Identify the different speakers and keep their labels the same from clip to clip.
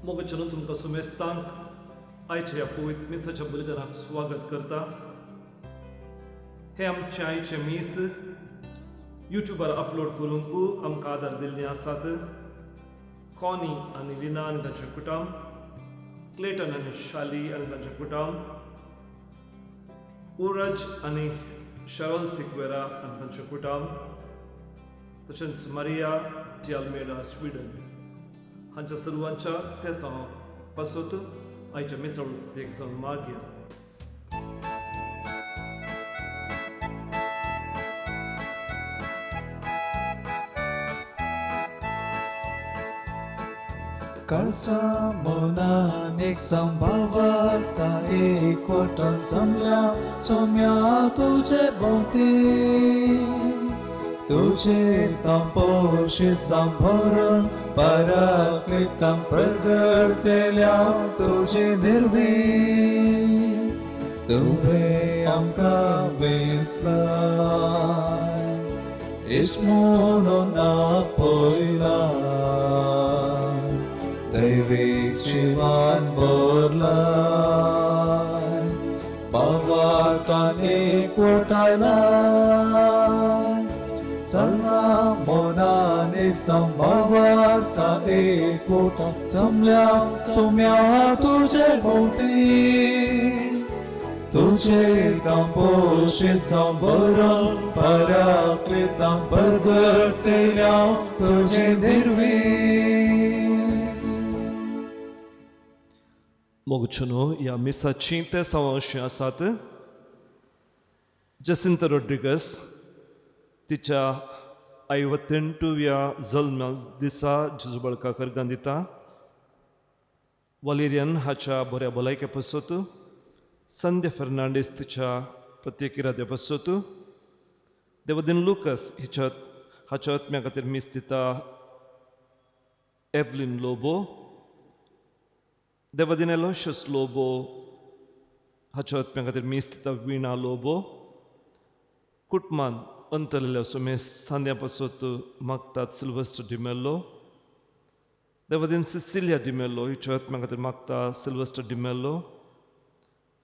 Speaker 1: मोगचनून तुमकां सुमेस्तांक आयच्या ह्या पवित्र मिसाच्या बलिदानाक स्वागत करता. हे आमचे आयचे मीस युट्यूबार अपलोड करूंक आमकां आदार दिल्लीं आसात. कॉनी आनी लिना आनी तांचे कुटुंब, क्लेटन आनी शाली आनी तांचे कुटुंब, उरज आनी शरल सिक्वेरा आनी तांचे कुटुंब, तशेंच मारिया डी अल्मेडा स्वीडन हांच्या सर्वांच्या ते हांव पासत आयच्या मिसळ एक जावन मागया.
Speaker 2: Kalsa monan ek संभावता एकवटन जमल्या सोम्या तुझे भोवती तुझे तंपोशी संभरून पराक्लितां प्रगटतेल्या तुझे निर्वी तुवें आमकां वेंचलाय इसमून आपयला दैवीक जिवान भरलाय भावार्थान एकवटायलाय चलना मोनान एक संभावार्था एकवटान जमल्या सोम्या तुझे भोवती तुझे कंपोशीत संभरून पराक्लितां परगटतेल्या तुझे निर्वी.
Speaker 1: मोगचनो ह्या मिसाची ते अशीं आसात. जसिंता रोड्रिगस तिच्या 58व्या जल्म दिसा जेजू बाळकाक अर्गां दिता. वलेरियन हाच्या बऱ्या भलायके पासत. संध्या फेर्नांडीस तिच्या प्रत्येकिराद्या पासत. देवदिन लुकस हाच्या आत्म्या खातीर मीस दिता एवलिन लोबो. देवदिन एलोशियस लोबो हाच्या आत्म्या खातीर मीस दिता विणा लोबो. कुटमान अंतरलेल्या सुमेस सांद्या पासत मागतात सिल्वेस्टर डिमेल्लो. देवदिन सिसिलिया डिमेल्लो हिच्या आत्म्या खातीर मागता सिल्वेस्टर डिमेल्लो.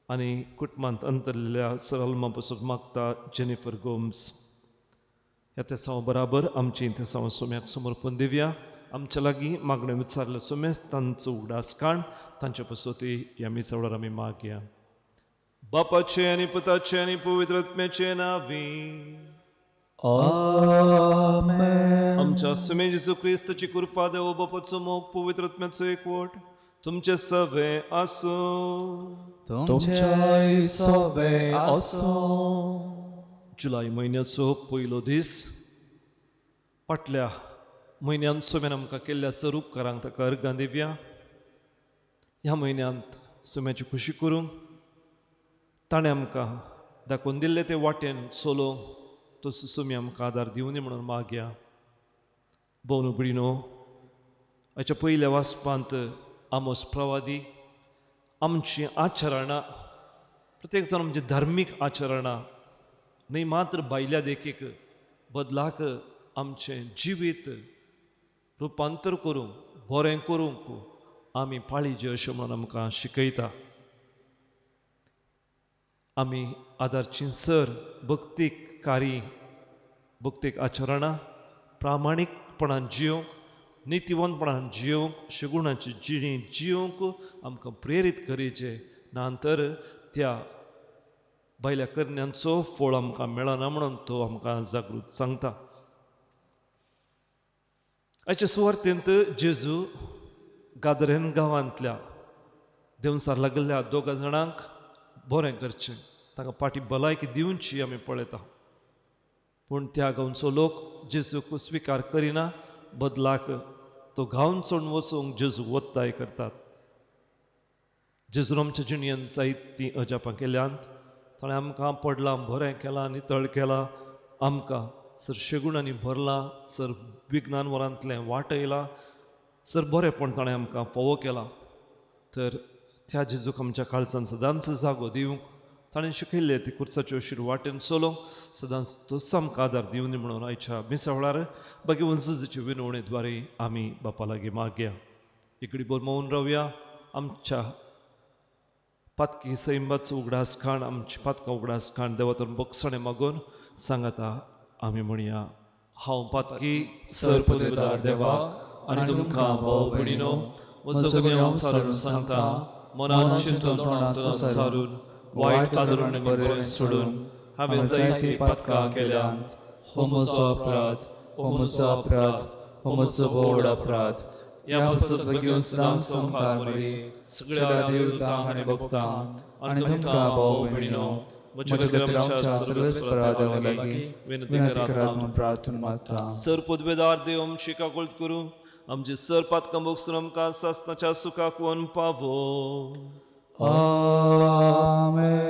Speaker 1: आनी कुटमांत अंतरलेल्या सरल्मा पासून मागता जेनिफर गोम्स. ह्या तेसांव बराबर आमची तेसांव सोम्याक समर्पण दिवया. आमच्या लागीं मागणे विचारले सोमेस तांचो उगडासकाण तांचे पासत ह्या मिसावळार आमी मागया. बापाचे आनी पुताचे आनी पवित्र आत्म्याचे नांवी
Speaker 2: आमेन.
Speaker 1: आमच्या सुमे जेजू क्रिस्ताची कृपा देव बापाचो मोग पवित्र आत्म्याचो एकवट तुमचे सवे आसो.
Speaker 2: तुमचे सवे आसो.
Speaker 1: जुलय म्हयन्याचो पयलो दीस. फाटल्या म्हयन्यांत सुम्यान आमकां केल्ल्या सर उपकारांक ताका अर्गां दिवया. ह्या म्हयन्यांत सुम्याची खुशी करूंक ताणें आमकां दाखोवन दिल्ले ते वाटेन चलोवंक तो सुमी आमकां आदार दिवनी म्हणून मागया. भोवन भयणीनो, हाच्या पयल्या वाचपांत आमोस प्रवादी आमची आचरणां प्रत्येक जाण म्हणजे धार्मीक आचरणां न्ही मात्र भायल्या देखीक बदलाक आमचें जिवीत रुपांतर करूंक बरें करूंक आमी पाळिजे अशें म्हणून आमकां शिकयता. आमी आदारची सर भक्तीक कार्य भक्तीक आचरणां प्रामाणीकपणान जियोंक नितीवंतपणान जियोंक शेगुणाची जिणी जियोंक आमकां प्रेरीत करीचे. नांतर त्या भायल्या करण्यांचो फळ आमकां मेळना म्हणून तो आमकां जागृत सांगता. आयच्या सुवार्थेंत जेजू गादरेन गांवांतल्या देंवसार लागल्या 2 जाणांक बरें करचें तांकां फाटी भलायकी दिवची आमी पळयता. पूण त्या गांवचो लोक जेजूक स्विकार करिना. बदलाक तो गांवन चोडून वचूंक जेजू वत्ताय करतात. जेजून आमच्या जिणयेंत जायतीं अजापां केल्यांत ताणें आमकां पडलां बरें केलां नितळ केलां. आमकां सर शेगुणांनी भरलां. सर विज्ञान वरांतलें वाटयलां. सर बरेंपण ताणें आमकां फोवो केलां. तर त्या जेजूक आमच्या काळजांत सदांच जागो दिवंक ताणें शिकयल्ले ती कुर्साच्यो शिर वाटेन चलोवंक सदांच तोच आमकां आदार दिवनी म्हणून आयच्या मिसावळार भगवंत जेजूचे विनवणेद्वारे आमी बापा लागीं मागया. इकडे बोल मौन राहूया. आमच्या पातकी सैमाचो उगडास खाण, आमची पातका उगडास खाण देवातून बक्षणे मागून सांगता आम्ही म्हणया. हांव पातकी
Speaker 2: सर्पदेवदार देवा आनी तुमकां भाव भयणीनो, म्हजो सगळें हांव सारून सांगता. मनान चिंतून तोंडान सारून वायट आदरून आनी बरें सोडून हांवें जायतीं पातकां केल्यांत. हो म्हजो अपराध, हो म्हजो अपराध, हो म्हजो व्हड अपराध. ह्या पासून बेगीन सदांच संवकार मेळ्ळी सगळ्या देवतांक आनी भक्तांक आनी तुमकां भाव भयणीनो, म्हज्या खातीर आमच्या सर्वेस्परा देवा लागीं विनंती करात म्हूण प्रार्थना मागता.
Speaker 1: सर पुदवेदार देव आमची काकुळट करूं. आमची सर पातकां बगसून आमकां सासणाच्या सुखाक वन पावो.
Speaker 2: आमेन.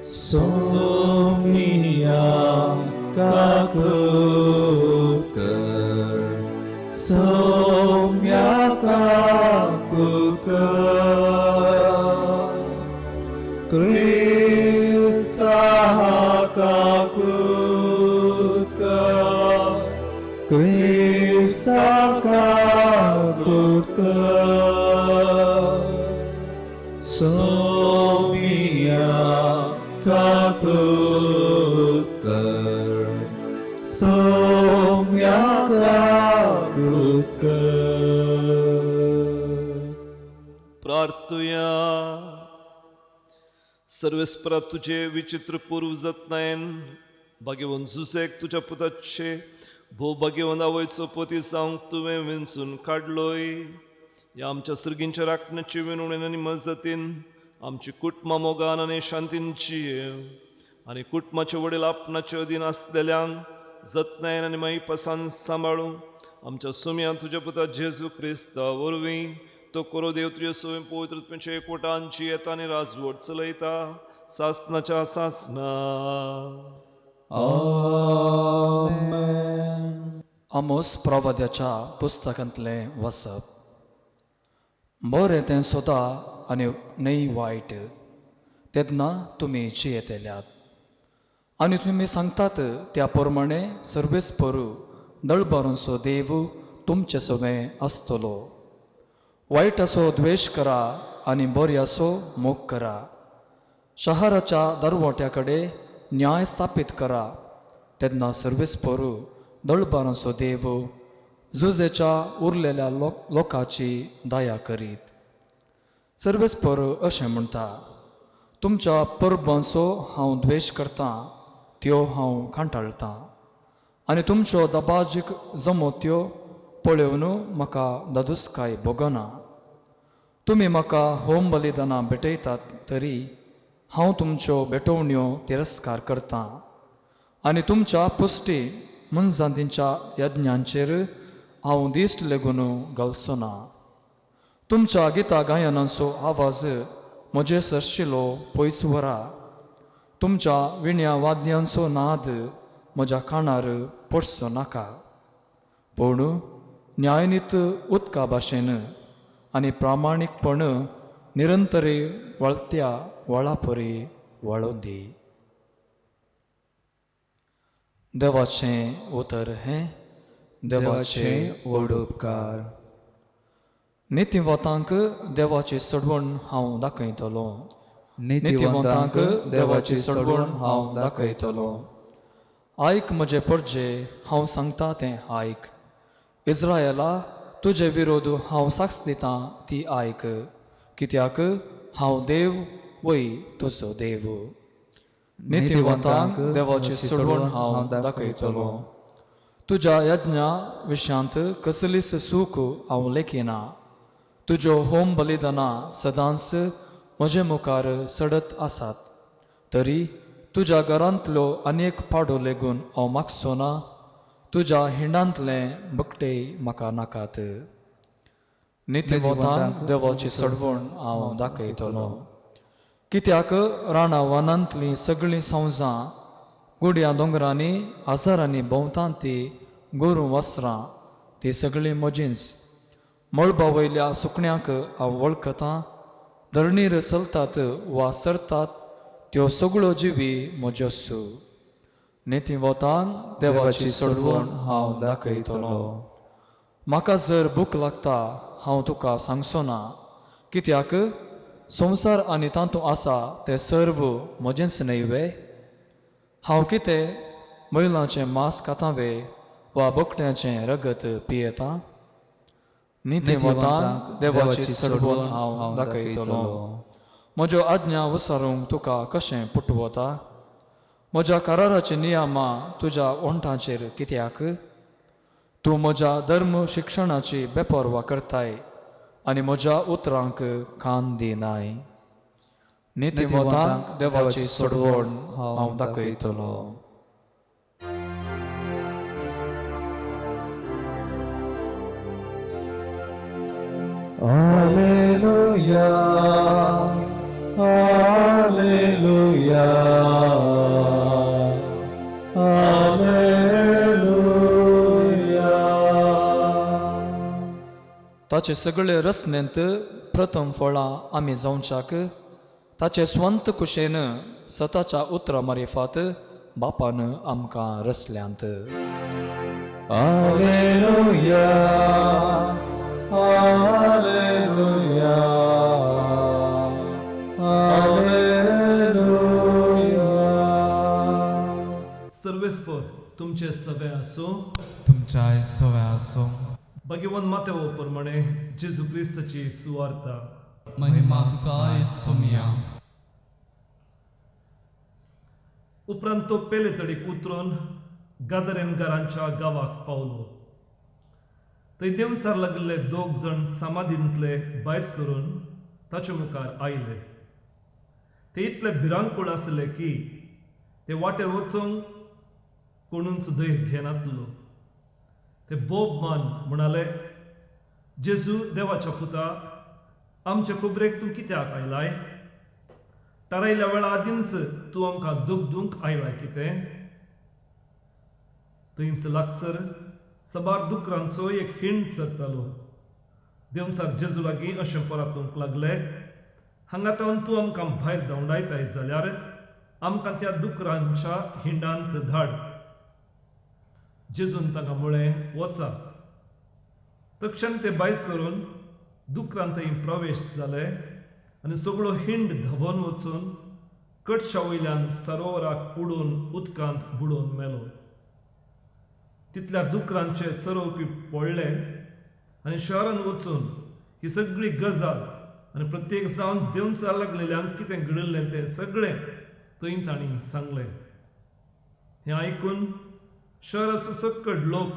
Speaker 2: सोमिया काकुळकर, सोम्या काकुळकर, क्रिस्ता काकुळकर, क्रिस्ता काकुळकर, सोमिया काकुळकर, सोम्या काकुळकर.
Speaker 1: प्रार्थुया. सर्वेस्परा तुझे विचित्र पूर्व जतनायन भाग्यवन जुसेक तुझ्या पुताचे भोव भाग्यवन आवयचो पोती जावंक तुवें विंचून काडलोय. ह्या आमच्या सर्गींच्या राखण्याचे विनवणेन आनी मजतीन आमची कुटुंबां मोगान आनी शांतीन जियेव. आनी कुटुंबाचे वडील आपणाचे अधीन आसलेल्यांक जतनायन आनी माई पासान सांबाळूं. आमच्या सुम्या तुज्या पुता जेजू क्रिस्ता वरवीं तो कोरो देव तुजे सोय पवित्रत्वाचे एकवटांची येता आनी राजवट चलयता सासणाच्या सासना.
Speaker 2: आमेन.
Speaker 3: आमोस प्रवाद्याच्या पुस्तकांतलें वचप. बरें तें सोदा आनी न्हय वायट तेन्ना तुमी जियेतेल्यात. आनी तुमी सांगतात त्या प्रमाणे सर्वेस्परू दळबारूंचो देव तुमचे सोबे आसतलो. वायटाचो द्वेश करा आनी बऱ्याचो मोग करा. शहराच्या दरवट्या कडेन न्याय स्थापीत करा. तेन्ना सर्वेस्परू दळबारूंचो देव झुजेच्या उरलेल्या लोकांची दया करीत. सर्वेस्परू अशें म्हणटा, तुमच्या परबांचो हांव द्वेश करतां, त्यो हांव कांटाळटां. आनी तुमच्यो दबाजीक जमो त्यो पळोवन म्हाका दादूसकाय भोगना. तुमी म्हाका होम बलिदानां भेटयतात तरी हांव तुमच्यो भेटवण्यो तिरस्कार करतां. आनी तुमच्या पुश्टी मुनजांतींच्या यज्ञांचेर हांव दिश्ट लेगून घालचो ना. तुमच्या गिता गायनांचो आवाज म्हजे सरशिलो पयस व्हरा. तुमच्या विण्या वाद्यांचो नाद म्हज्या कानार पडचो नाका. पूण न्यायनीत उदका भाशेन आनी प्रामाणीकपण निरंतरी वळत्या वळा परी वळोवन दी. देवाचें उतर हें
Speaker 2: देवाचे व्हड उपकार.
Speaker 3: नितीवतांक देवाची सडवण हांव दाखयतलों.
Speaker 2: नितीवंतांक देवाची सडवण हांव दाखयतलों.
Speaker 3: आयक म्हजे परजे, हांव सांगता तें आयक. इस्रायला, तुजे विरोध हांव साक्ष दितां ती आयक. कित्याक हांव देव वय तुजो देव. नितीवंतांक देवाची सडवण हांव दाखयतलों. तुज्या यज्ञा विशयांत कसलीच सूख हांव लेखिना. तुज्यो होम बलिदानां सदांच म्हजे मुखार सडत आसात. तरी तुज्या घरांतलो आनीक पाडो लेगून हांव मागचो ना. तुज्या हिंडांतले बकटे म्हाका नाकात. नितीवंतांक देवाची सडवण हांव दाखयतलों. कित्याक रानावनांतलीं सगळीं संवजां, गुड्या दोंगरांनी आजारांनी भोंवतात तीं गोरू वस्त्रां, तीं सगळीं म्हजींच. मळबा वयल्या सुकण्यांक हांव वळखतां. धरणीर चलतात वा सरतात त्यो सगळ्यो जिवी म्हज्योच. नेती वतान देवाची सोडवण हांव दाखयतलो. म्हाका जर भूक लागता हांव तुका सांगचो ना, कित्याक संवसार आनी तातूंत आसा तें सर्व म्हजेंच न्हय वे. हांव कितें मैलाचें मांस खाता वे वा बोकड्याचें रगत पियेतां? निती वतान देवाची सोडवण हांव दाखयतलो. म्हज्यो आज्ञा विसरूंक तुका कशें पुटवता? म्हज्या कराराची नियमां तुज्या ओंठांचेर कित्याक? तूं म्हज्या धर्म शिक्षणाची बेपर्वा करताय आनी म्हज्या उतरांक कान दिनाय. निती वतान देवाची सोडवण हांव दाखयतलो.
Speaker 2: Alleluia, Alleluia, Alleluia.
Speaker 3: ताचे सगळे रचनेंत प्रथम फळां आमी जावच्याक ताचे स्वंत कुशेन सताच्या उतरां मारिफात बापान आमकां रचल्यांत.
Speaker 2: Alleluia, Alleluia, Alleluia.
Speaker 1: सर्वेस्पर तुमचे सगळे असो.
Speaker 4: तुमच्या सव्या असो.
Speaker 1: भगवान मातेव प्रमाणे जेजू क्रिस्ताची सुवार्ता.
Speaker 4: महिमा तुका सोमिया.
Speaker 1: उपरांत तो पेले तडीक उतरून गादरेनकारांच्या गावाक पावलो. थंय देंवचार लागले 2 जाण समाधींतले भायर सरून ताचे मुखार आयले. ते इतले भिरांकूळ आसले की ते वाटेर वचूंक कोणूच धैर्य घेनासलो. ते बोब मान म्हणाले, जेजू देवाच्या पुता, आमच्या कुबरेक तूं कित्याक आयलाय? थारायल्या वेळा आदींच तूं आमकां दूख दिवंक आयलाय कितें? थंयच लागसर सबार दुकरांचो एक हिंड सरतालो. देंवचार जेजू लागीं अशें परतूंक लागले, हांगा तावन तूं आमकां भायर धांवडायताय जाल्यार आमकां त्या दुकरांच्या हिंडांत धाड. जेजून तांकां म्हळें, वचा. तक्षण ते भायर सरून दुकरांत थंय प्रवेश जाले आनी सगळो हिंड धांवन वचून कटच्या वयल्यान सरोवराक उडून उदकांत बुडोवन मेलो. तितल्या दुकरांचे चरोवपी पडले आनी शहरान वचून ही सगळी गजाल आनी प्रत्येक जावन देंवचार लागलेल्यांक कितें घडिल्लें तें सगळें थंय तांणी सांगलें. हें आयकून शहराचो सक्कट लोक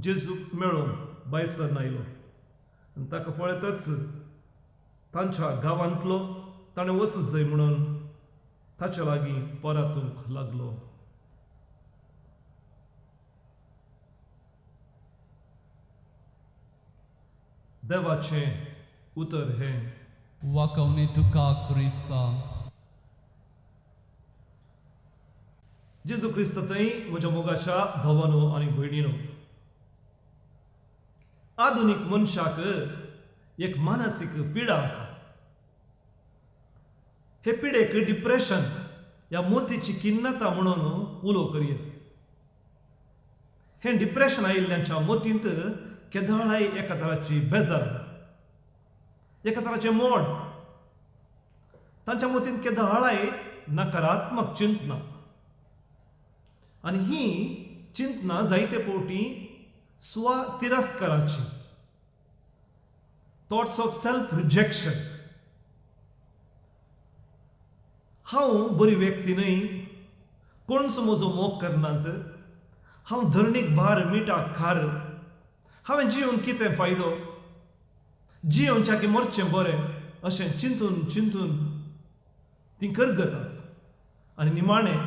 Speaker 1: जेजूक मेळून भायर सरून आयलो आनी ताका पळयतच तांच्या गांवांतलो ताणें वचूं जाय म्हणून ताच्या लागीं परतूंक लागलो. देवाचें उतर हें.
Speaker 4: वाकवणी तुका क्रिस्ता.
Speaker 1: जेजू क्रिस्त थंय म्हज्या मोगाच्या भावांनो आनी भयणीनो, आधुनीक मनशाक एक मानसीक पिडा आसा. हे पिडेक डिप्रेशन ह्या मोतीची खिन्नता म्हणून उलो करया. हे डिप्रेशन आयिल्ल्यांच्या मोतींत केदाळाय एका तराची बेजार, एका तराचें मोड. तांच्या मोतीन केदाळाय नकारात्मक चिंतना आनी ही चिंतना जायते फावटी स्व तिरस्काराची, थॉट्स ऑफ सेल्फ रिजेक्शन. हांव बरी व्यक्ती न्हय, कोणूच म्हजो मोग करनात, हांव धरणीक भार मिठाक खार, हांवें जिवन कितें फायदो, जिवनच्या की मरचें बरें अशें चिंतून चिंतून ती करगतात आनी निमाणें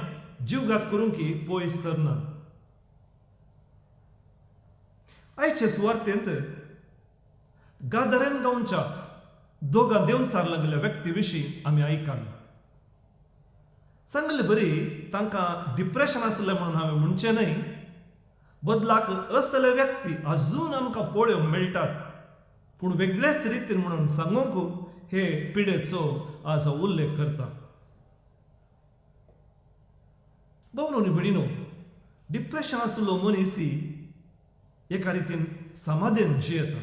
Speaker 1: जीवघात करूंकी पयस सरना. आयचे सुवार्तेंत गादरेन गांवच्या 2 देंवचार लागलेल्या व्यक्ती विशीं आमी आयकलां. सांगले बरी तांकां डिप्रेशन आसलें म्हणून हांवें म्हणचें न्हय, बदलाक असले व्यक्ती अजून आमकां पळोवंक मेळटात, पूण वेगळेच रितीन म्हणून सांगूंक हे पिडेचो आज हांव उल्लेख करता. भोवनो न्ही भयणीनो, डिप्रेशन आशिल्लो मनीस ही एका रितीन समाधीन जियेता.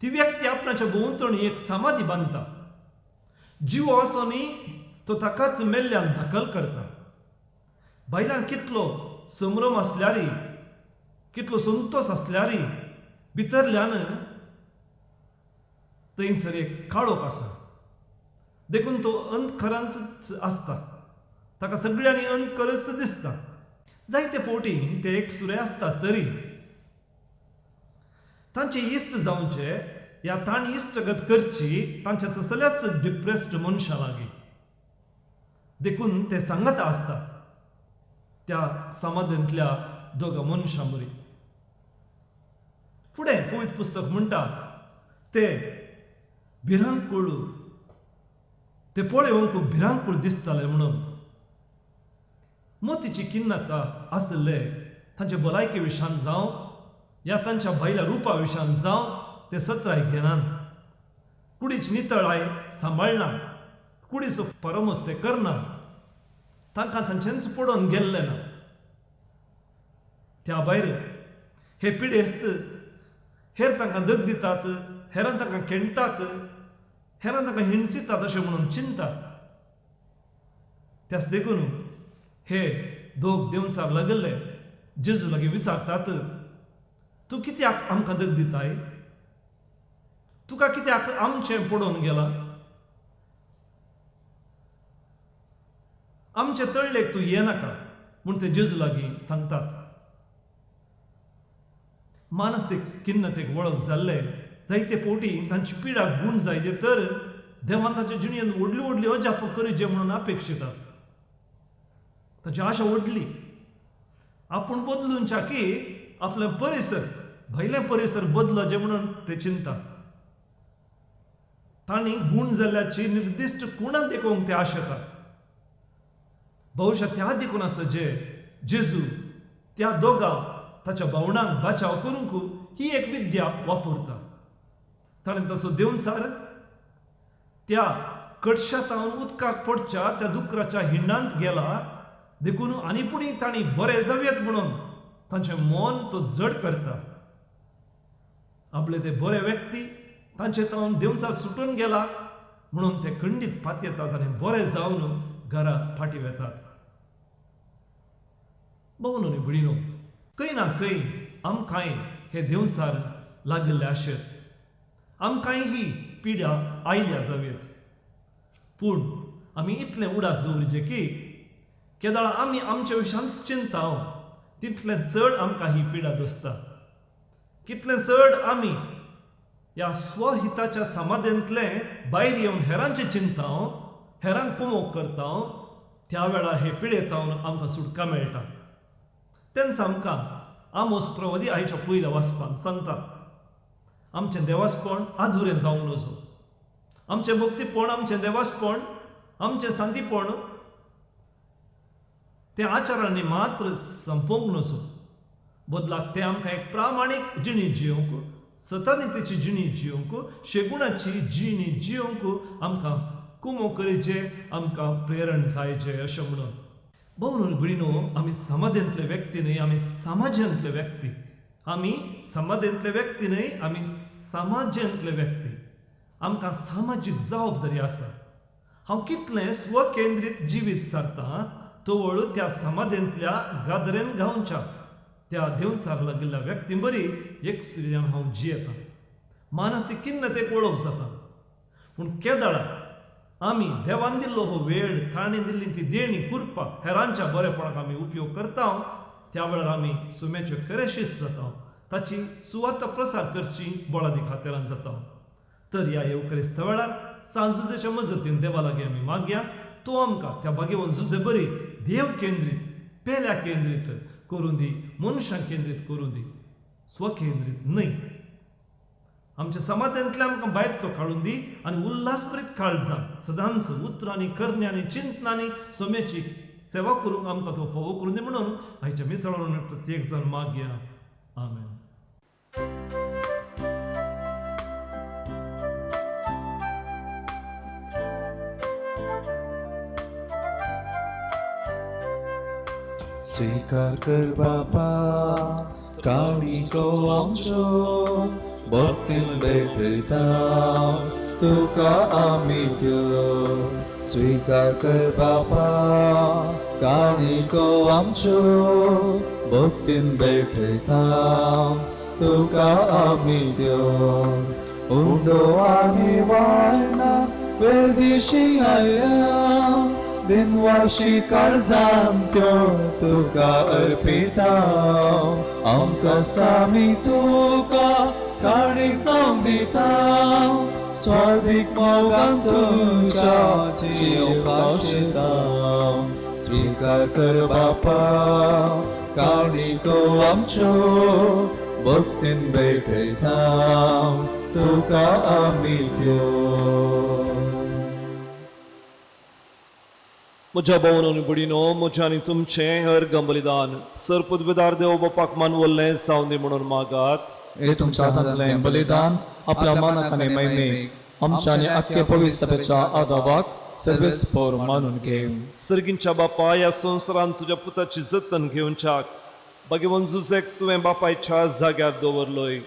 Speaker 1: ती व्यक्ती आपणाच्या भोंवतणी एक समाधी बांदता. जीव असो न्ही तो ताकाच मेल्ल्यान धाकल करता. भायल्यान कितलो संभ्रम आसल्यारय, कितलो संतोष आसल्यारय भितरल्यान थंयसर एक काळोख आसा. देखून तो अंतखरांत आसता. ताका सगळ्यांनी अंतकरच दिसता. जायते फावटी ते एक सुरे आसता तरी तांचे इश्ट जावचे या ताणी इश्टगत करची तांच्या तसल्याच डिप्रेस्ड मनशां लागीं. देखून ते सांगता आसतात त्या समाधींतल्या दोगा मनशां मरी. फुडें पवित्र पुस्तक म्हणटा ते भिरांकूळ, ते पळोवंक भिरांकूळ दिसताले म्हणून. मोतीची खिन्नता आसले तांचे भलायके विशान जावं या तांच्या भायल्या रुपा विशान जावं ते सत्राय घेनात. कुडीच नितळाय सांबाळना, कुडीचो परमोस ते करना. तांकां तांचेंच पडोवन गेल्ले ना. त्या भायर हे पिडेस्त हेर तांकां दग दितात, हेरां तांकां खेणटात, हेरां तांकां हिणसितात अशें म्हणून चिंतात. त्याच देखून हे दोग देंवसाक लागले जेजू लागीं विचारतात, तूं कित्याक आमकां दग दिताय? तुका कित्याक आमचें पडोवन गेला? आमचे तळलेक तूं येनाका म्हूण ते जेजू लागीं सांगतात. मानसीक खिन्नतेक वळख जाल्ले जायते फावटी तांची पिडा गूण जायचे तर देवान तांचे जिणेंत व्हडली व्हडली अजाप करीचे म्हणून अपेक्षितात. ताची आशा व्हडली. आपूण बदलूनच्या की आपले परिसर, भायले परिसर बदलचे म्हणून ते चिंतात. तांणी गूण जाल्ल्याची निर्दिश्ट कुणाक देखून ते आशेतात. भविष्यात त्या देखून आसा जे जेजू त्या दोगा ताच्या भावंडांक बचाव करूंक ही एक विद्या वापरता. ताणें तसो देंवचार त्या कडशातावन उदकाक पडच्या त्या दुकराच्या हिंडांत गेला. देखून आनी पुणी तांणी बरें जावेत म्हणून तांचें मन तो जड करता. आपले ते बरे व्यक्ती तांचे तावन देंवचार सुटून गेला म्हणून ते खंडीत पातयेतात आनी बरे जावन घरा फाटी वेतात. भोवनो न्ही भयणीनो, खंय ना खंय आमकांय हे देंवचार लागले आशेत. आमकांय ही पिड्या आयल्या जावेत. पूण आमी इतलें उडास दवरचें की केदाळ आमी आमच्या विशयांच चिंताव तितलें चड आमकां ही पिडा दोसता. कितलें चड आमी ह्या स्वहिताच्या समाधींतले भायर येवन हेरांचें चिंताव, हेरांक कुमोग करताव, त्या वेळार हे पिडेतावन आमकां सुटका मेळटा. तेन्ना आमकां आमोस प्रवादी आयच्या पयल्या वाचपान सांगता, आमचें देवासपण आधुरें जावंक नजो. आमचें भक्तीपण, आमचें देवासपण, आमचें सांतीपण तें आचारांनी मात्र संपोवंक नजो. बदलाक तें आमकां एक प्रामाणीक जिणी जियोंक, सतनितेची जिणी जियोंक, शेगुणाची जिणी जियोंक आमकां कुमो करीचे, आमकां प्रेरण जायचे अशें म्हणून. भोवनो भयणीनो, आमी समाधींतले व्यक्ती न्हय, आमी समाजांतले व्यक्ती. आमी समाधींतले व्यक्ती न्हय, आमी समाजांतले व्यक्ती. आमकां सामाजीक जबाबदारी आसा. हांव कितलें स्वकेंद्रीत जिवीत सारतां तवळ त्या समाधींतल्या गादरेन गांवच्या त्या देंवचार लागिल्ल्या व्यक्ती बरी एक सुर्यान हांव जियेतां. मानसीक खिन्नतेक वळख जाता. पूण केदाळा आमी देवान दिल्लो हो वेळ, ताणें दिल्ली ती देणी कुरपा हेरांच्या बरेपणाक आमी उपयोग करता, त्या वेळार आमी सुमेच्यो करेशीस जाता, ताची सुवार्ता प्रसार करची बोळादी खातेरान जाता. तर ह्या येवकरिस्त वेळार सांजुजेच्या मजतीन देवा लागीं आमी मागया, तो आमकां त्या बागेवन झुजे बरी देव केंद्रीत, पेल्या केंद्रीत करून दी, मनशां केंद्रीत करून दी, स्वकेंद्रीत न्हय. आमच्या समाधांतल्यान आमकां भायर तो काडून दी आनी उल्हासभरीत काळजान सदांच उतरांनी, करण्यांनी, चिंतनांनी सोम्याची सेवा करूंक आमकां तो फोव करून दी म्हणून आयच्या मिसळान प्रत्येक जण मागया. आमेन.
Speaker 2: स्वीकार कर बापा काणिको आमचो भक्तीन भेटता तुका आमी देव स्वीकार कर बापा काणिको आमचो भक्तीन भेटता तुका आमी देव उंडो आनी वायना वेदिशी आया दिनवाशी काळजान त्यो तुका अर्पिता आमकां सामी तुका काणीक जावंक दिता स्वादीक मोगान तुमच्या जिवपाक शिता स्वीकार कर बापा काणिको आमच्यो भक्तीन भेटयता तुका आमी देव
Speaker 1: म्हज्या भावांनो आनी भयणीनो म्हजें आनी तुमचें अर्घ बलिदान सरपदवेदार देव बापाक मानवल्लें जावं दी म्हणून मागात
Speaker 3: हे तुमच्या हातांतलें बलिदान आपल्या मनाक आनी महिमेक आमच्या आनी आख्खे पवित्र सभेच्या आदावाक सर्वेस्पर मानून घे
Speaker 1: सर्गींच्या बापा ह्या संवसारांत तुज्या पुताची जतन घेवच्याक भगवान जुजेक तुवें बापायच्या जाग्यार दवरलोय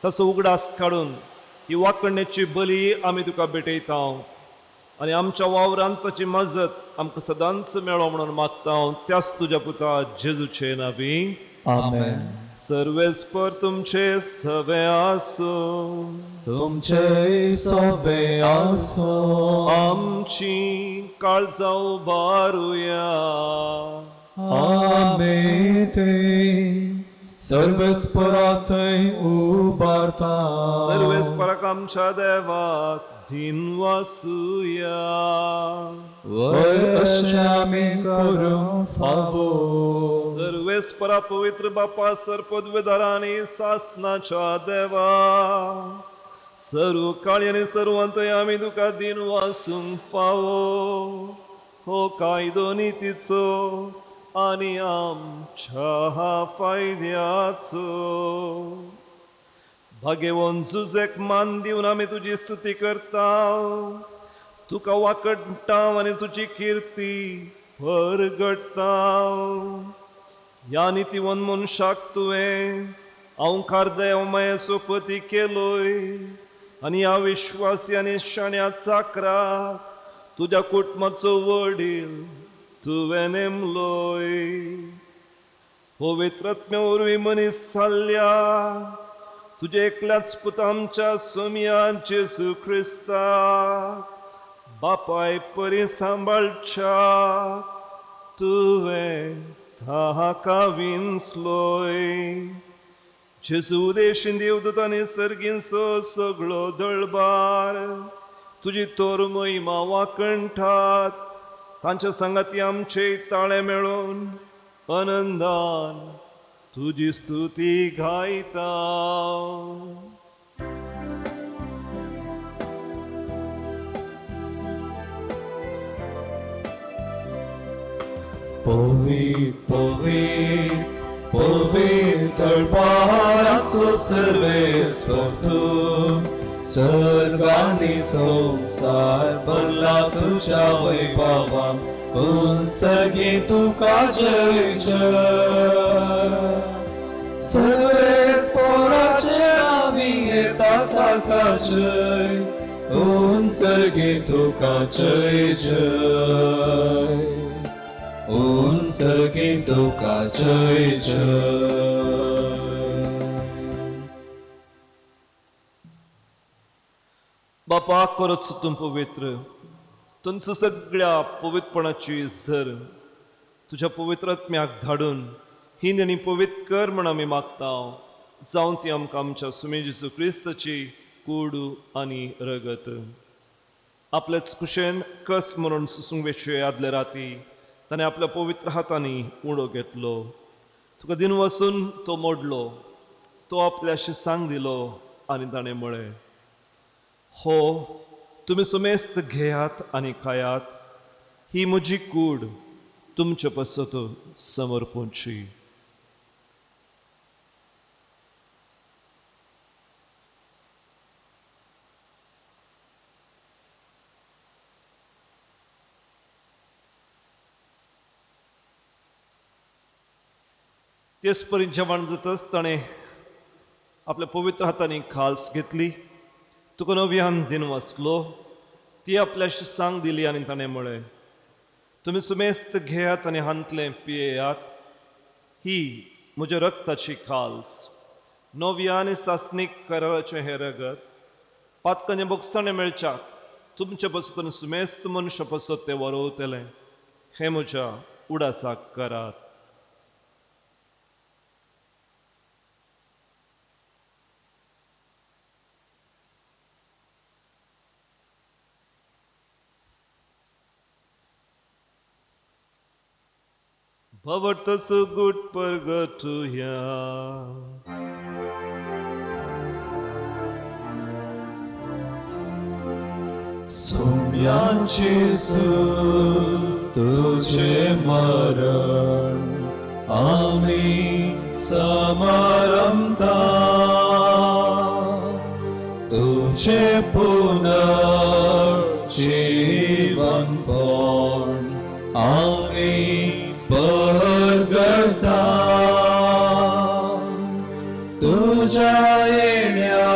Speaker 1: ताचो उगडास काडून ही वाकणेची बली आमी तुका भेटयता आनी आमच्या वावरांत ताची मजत आमकां सदांच मेळो म्हणून मागता त्याच तुज्या पुता जेजूचे नांवी
Speaker 3: आमेन
Speaker 1: सर्वेस्पर तुमचे सवे आसूं
Speaker 3: तुमचे सोबे आसो
Speaker 1: आमची काळजां उबारुया
Speaker 3: आमे ते सर्वेस्पराथंय उबारता
Speaker 1: सर्वेस्पराक आमच्या देवाक दिन वासुया
Speaker 3: वय अशें आमी करूंक फावो
Speaker 1: सर्वेस्परा पवित्र बापा सरपदवेदारांनी सासनाच्या देवा सर्व काळी आनी सर्वांतय आमी तुका दिन वासूंक फावो हो कायदो नितीचो आनी आमच्या फायद्याचो भगवान जुजेक मान दिवन आमी तुजी स्तुती करता तुका वाकडटा आनी तुजी किर्ती परगडता ह्या नितीवन मनशाक तुवें अवकार देवमय सोपती केलोय आनी ह्या विश्वासी आनी शाण्या चाकराक तुज्या कुटुंबाचो वडील तुवें नेमलोय पवित्रत्म्या वरवीं मनीस जाल्ल्या तुजे एकल्याच पुता आमच्या सोमया जेजू क्रिस्ता बापाय परी सांबाळच्या तुवें ताका विंचलोय जेजू देशीन देवदूत आनी सर्गींचो सगळो दळबार तुजी तोर महिमा वाकणटात तांच्या संगाती आमचे ताळे मेळून आनंदान तुजी स्तुती गायता
Speaker 2: पवित्र दळबाराचो सर्वेस्पर तूं सर्वांनी संसार भरला तुझ्या वैभवान सगळी तुका जय जय सर्वेस्पराचे आमी येता ताका जय सगळी तुका जय जय सगळी तुका जय जय
Speaker 1: बापा खरोच तूं पवित्र तुमचो सगळ्या पवित्रपणाची झर तुझ्या पवित्रत्म्याक धाडून हिंद आनी पवित्र कर म्हण आमी मागता जावं ती आमकां आमच्या सुमे जेजू क्रिस्ताची कूड आनी रगत आपल्याच कुशेन कस म्हणून सुसुंगवेचे आदले राती ताणें आपल्या पवित्र हातांनी उडो घेतलो तुका दिन वचून तो मोडलो तो आपल्याशी सांग दिलो आनी ताणें म्हळें हो तुमी सुमेस्त घेयात आनी खायात ही म्हजी कूड तुमचे पसत समर्पूंची तेच परी जेवण जातच ताणें आपल्या पवित्र हातांनी खाल्स घेतली. तुका नव्यान दिन वाचलो ती आपल्या शिसांक दिली आनी ताणें म्हळें, तुमी सुमेस्त घेयात आनी हांतले पियेयात, ही म्हज्या रक्ताची खाल्स, नव्या आनी सासणीक कराराचें हें रगत, पातकांचें बोगसणें मेळच्याक तुमचे पासून सुमेस्त मनशां पासत तें वरवतलें, हें म्हज्या उडासाक करात. भवतस गुट परगटुया.
Speaker 2: सोम्याचे तुझे मरण आम्ही समारंभता, तुझे पुनर्जीवनपण आम्ही परगटा. तुझ्या येण्या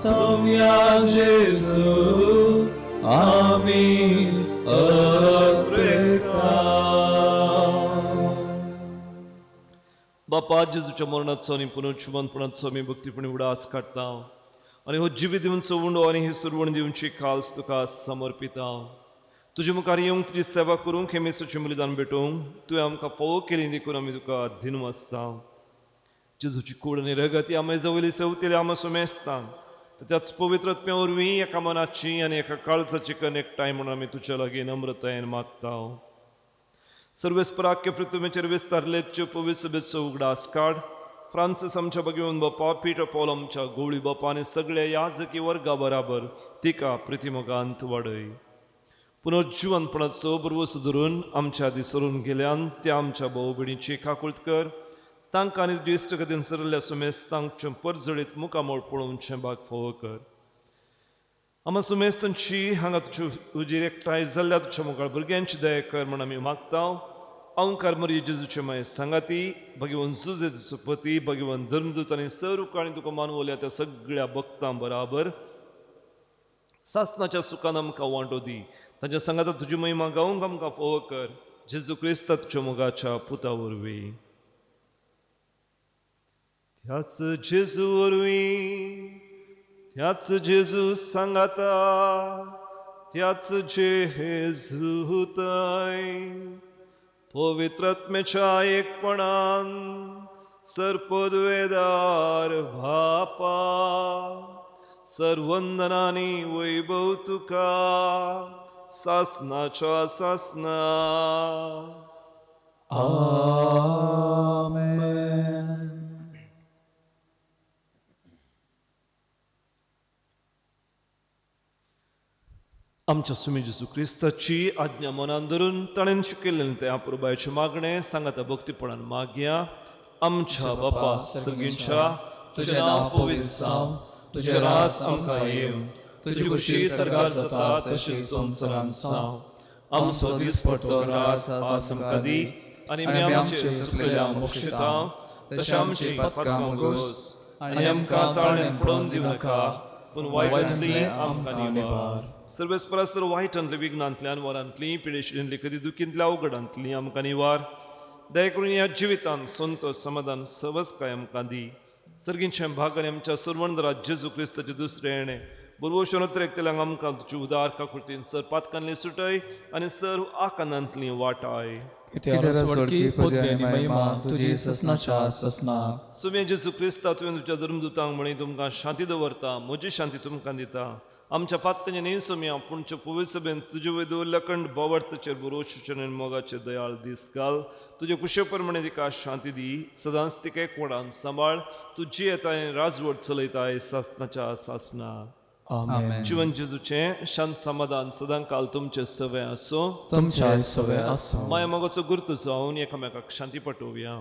Speaker 2: सौम्या जेजू आम्ही अर्पता.
Speaker 1: बापा जेजूच्या मरणाचो आनी पुनर्जीवनपणाचो आमी भक्तीपणी उडास काडटा आनी हो जिवी दिवचो उंडो आनी ही सुरवण दिवची खाल्स तुका समर्पिता. तुजे मुखार येवंक तुजी सेवा करूंक हे मेसाचें बलिदान भेटूंक तुवें आमकां फोव केली देखून आमी तुका दिन वाचता. जेजूची कूड आनी रगत ही आमी जवळी सेवतेली आमी सुमेस्तां, त्याच पवित्रत्मे वरवीं एका मनाची आनी एका काळजाची कनेक्टाय म्हणून आमी तुजे लागीं नम्रतायेन मागता. सर्वेस्पराक्य पृथ्वीचेर विस्तारलेच्यो पवित्र सभेचो उगडास काड. फ्रांसीस आमच्या भगिवन बापा, पीटर पॉल आमच्या गवळी बापा आनी सगळ्या याजकी वर्गा बराबर तिका प्रितिमोगांत वाडय. पुनर्जीवनपणाचो बरवस धरून आमच्या आदी सरून गेल्यान त्या आमच्या भाऊ भयणीची काकुळट कर. तांकां आनी तुजे इश्ट कथेन सरल्या सुमेस्तांचे परजळीत मुखामोळ पळोवचें भाग फोव कर. आम्हा सुमेस्तांची हांगा तुज्यो उजेर एकठांय जाल्ल्या तुज्या मुखार भुरग्यांची दया कर म्हण आमी मागता. अवंकार मरी जेजूचे माय सांगाती, भगवंत जुजे सुपती, भगवंत धर्मदूत आनी सरुकाणी तुका मानवल्या त्या सगळ्या भक्तां बराबर सासणाच्या सुखान आमकां वांटो दी. तांच्या सांगाता तुजी महिमा गावंक आमकां फोव कर. जेजू क्रिस्त तुज्या मोगाच्या पुता वरवीं. त्याच जेजू वरवीं, त्याच जेजू सांगाता, त्याच जेजू थंय पवित्रात्म्याच्या एकपणान सरपदवेदार बापा, सर्वंदनांनी वैभव तुका सासणाच्या सासना.
Speaker 3: आमेन.
Speaker 1: आमच्या सुमी जेजू क्रिस्ताची आज्ञा मनान धरून ताणें शिकयलें तें अपुरबायेचें मागणें सांगाता भक्तीपणान मागया. आमच्या बापा सगळींच्या, तुजें नांव पवित्र जावं, तुजें राज आमकां येवं, तुजी खुशी सर्गार जाता तशीच संवसारांत जावं. आमचो दिसपट्टो रास आज आमकां दी आनी आमी आमचे चुकलेल्यांक बक्षिता, तशें आमची पातकां मागोस आनी आमकां ताळणेंत पडोवन दिवं नाका, पूण वायटांतली आमकां निवार. सर्वेस्परासर वायटांतली विघ्नांतल्यान वरांतली पिडेशिल्ली कधी दुखींतल्या अवघडांतली आमकां निवार. दया करून ह्या जिवितांत संतोष समाधान सवस्काय आमकां दी. सर्गींचें भाग आनी आमच्या सुरवणदरात जेजू क्रिस्ताचे दुसरें येणें बरोवशें एकतेल्यांक आमकां तुजी उदार काकुळटीन सर पातकांतली सुटय आनी सर आकांतांतली वाटाय.
Speaker 3: तुजी ससनाच्या ससना.
Speaker 1: सुमे जेजू क्रिस्ता तुवें तुज्या धर्मदुतांक म्हणी तुमकां शांती दवरता, म्हजी शांती तुमकां दिता. आमच्या पातकांचे न्ही सोम्या पुणच्या पवित्र सभेन तुजे वय दवरल्या खंड बावडताचेर बरोवचें मोगाचे दयाळ दीस घाल. तुजे कुशे प्रमाणे तिका शांती दी. सदांच तिका एकवटान सांबाळ. तुजी येताय राजवट चलयताय सासनाच्या सासना.
Speaker 3: आमेन.
Speaker 1: जीवन जेजूचें शांत समाधान सदां काल तुमचे सवय आसूं.
Speaker 3: तुमच्या सवय आसूं.
Speaker 1: माया मोगाचो गुर्त जावन एकामेकाक शांती पटोवया.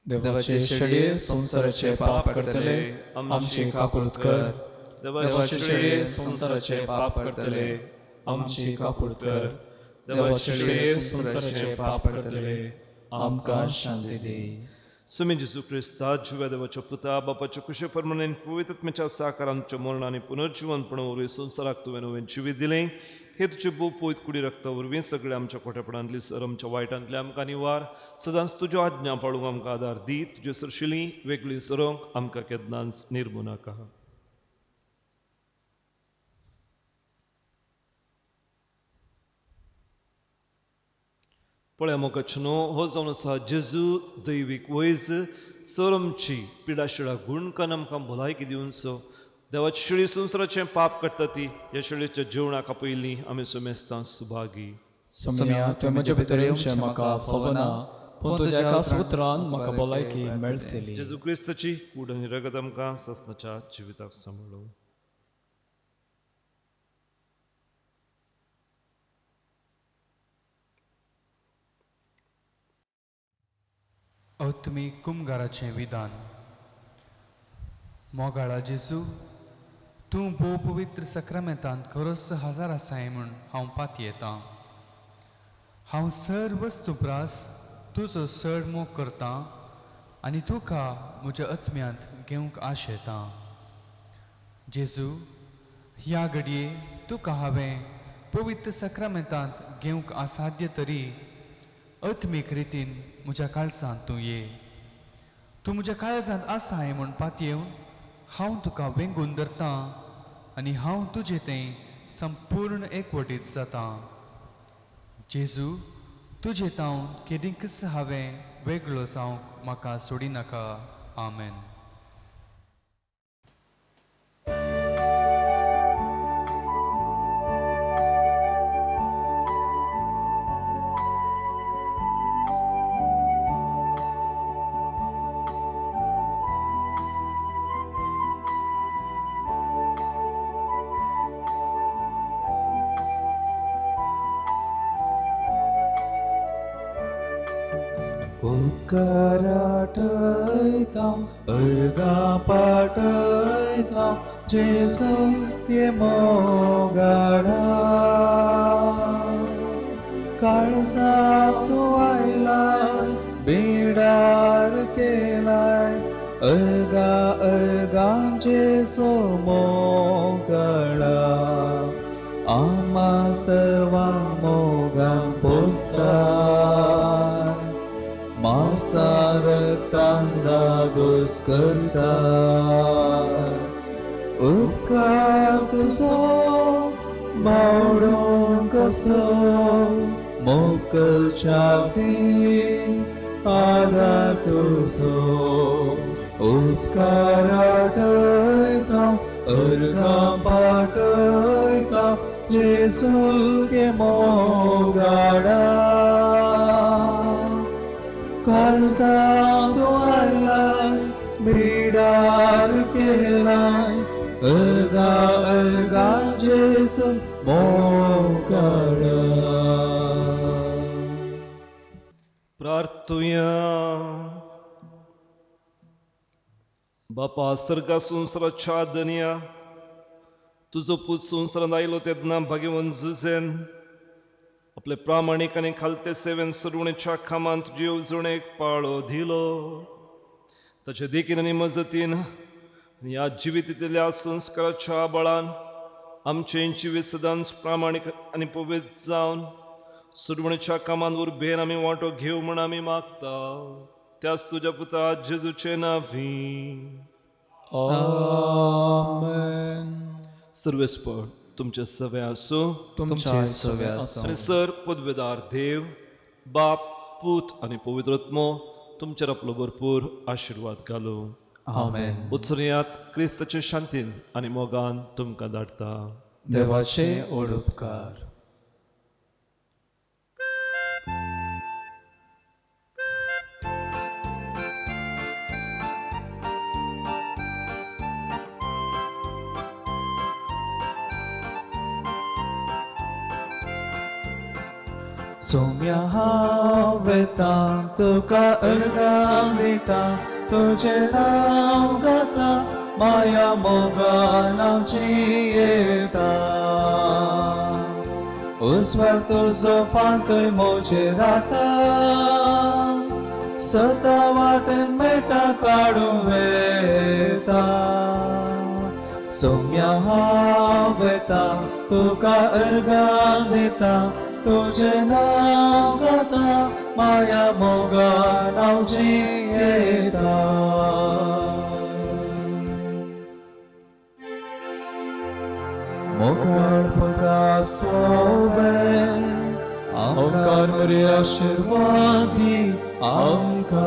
Speaker 3: देवाचे शेडे संसाराचे पाप करतले, आमची काकुळट कर. देवाचे शेडे संसाराचे पाप करतले, आमची काकुळट कर. देवाचे श्रेय संसाराचे पाप करतले आमकां शांती दी.
Speaker 1: सुमी जेजू क्रिस्ता जिव्या देवाच्या पुता बापाच्या कुशे परमाने पवित्रत्म्याच्या साकारांच्या मरण आणि पुनर्जीवनपणा वरवीं संवसाराक तुवें नवें जिवीत दिलें. हे तुजे भोव पवित्र कुडी रक्ता वरवीं सगळे आमच्या खोटेपणांतली सर आमच्या वायटांतले आमकां निवार. सदांच तुज्यो आज्ञा पाळूंक आमकां आदार दी. तुज्यो सरशिलीं वेगळी सरोंक आमकां केन्नाच निर्मू नाका. पळय मोगाचनो हो जावन आसा जेजू दैवीक वैज सरमची पिडाशिळा गुण करून आमकां भलायकी दिवनसो. देवाची शिळी संवसाराचें पाप काडटा ती ह्या शिळेच्या जेवणाक पयलीं आमी सुमेस्तां सुभागी.
Speaker 3: सम्या तुवें म्हजे भितर येवचें म्हाका फावो ना, पूण तुज्या एकाच उतरान म्हाका भलायकी मेळटली.
Speaker 1: जेजू क्रिस्ताची कूड आनी रगत आमकां ससनाच्या जिविताक सांबाळूं.
Speaker 5: अवतमी कुमगाराचें विधान. मोगाळा जेजू, तूं भोव पवित्र सक्रामेंतांत खरोच हजर आसाय म्हूण हांव पाती येतां. हांव सर वस्तुप्रास तुजो चड मोग करतां आनी तुका म्हज्या आत्म्यांत घेवंक आशेतां. जेजू, ह्या घडये तुका हांवें पवित्र सक्रामेंतांत घेवंक असाध्य तरी आत्मीक रितीन म्हज्या काळजांत तूं ये. तूं म्हज्या काळजांत आसाय म्हूण पातयेवन हांव तुका वेंगून धरतां आनी हांव तुजें तें संपूर्ण एकवटीत जातां. जेजू, तुजें तावन केदींच हांवें वेगळो जावंक म्हाका सोडिनाका. आमेन.
Speaker 3: उपकाराटयतां अर्गा पाटयतां जेजू ये मोगाडा. काळजांत तूं आयलाय बिडार केलाय अर्गा अर्गा जेजू मोगाडा. आम्हा सर्वांक मोगान पोसताय मांसा रक्तान दागोस करता. उपकार तुजो बावडों कसो मोकल छाती आदार तुजो. उपकार आटयता अर्घा पाटयता जेजू ये मोगाडा. काळजांत तूं आयलाय बिडार केलाय अर्गा अर्गा जेजू मोगाडा.
Speaker 1: प्रार्थुया. बापा सर्गा संवसाराच्या दनया तुजो पूत संवसारांत आयलो तेन्ना भाग्यवन झुजेन आपले प्रामाणीक आनी खालते सेवेन सरवणेच्या खामांत तुजे येवजणेक पाळो दिलो. ताचे देखीन आनी मजतीन ह्या जिवितांतल्या संस्काराच्या बळान आमचें जिवीत सदांच प्रामाणीक आनी पवित्र जावन सरवणेच्या कामांत उर्बेन आमी वांटो घेवं म्हूण आमी मागता. त्याच तुज्या पुता जेजूचे नांवी.
Speaker 3: आमेन.
Speaker 1: सर्वेस्पर तुमचे सवे आसूं.
Speaker 3: तुमच्या सवे आसूं.
Speaker 1: आनी सर पदवेदार देव बाप पूत आनी पवित्र आत्मो तुमचेर आपलो भरपूर आशिर्वाद घालूं.
Speaker 3: आमेन.
Speaker 1: उत्सर्यात क्रिस्ताचे शांतीन आनी मोगान तुमकां धाडटा.
Speaker 3: देवाचे ओड उपकार. सोम्या हांव वेतां तुका अर्गां दितां तुजें नांव गाता माया मोगान आमची येता. उजवाड तुजो फांतोय मोचे राता सता वाटेन मेटा काडूं वेता सोम्या हांव वेता तुका अर्गां दिता तुझे नाव गाता माया मोगान हांव जियेता मोगाळ पुता सोवे आमकां बरी आशीर्वाद दी आमकां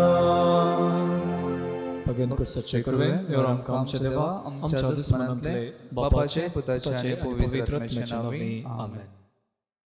Speaker 3: भगवान को सच्चे करवे और आमकां आमच्या देवा आमच्या दुस्मनांतले बापाचे पुताचे आनी पवित्र आत्म्याचे नांवी आमेन.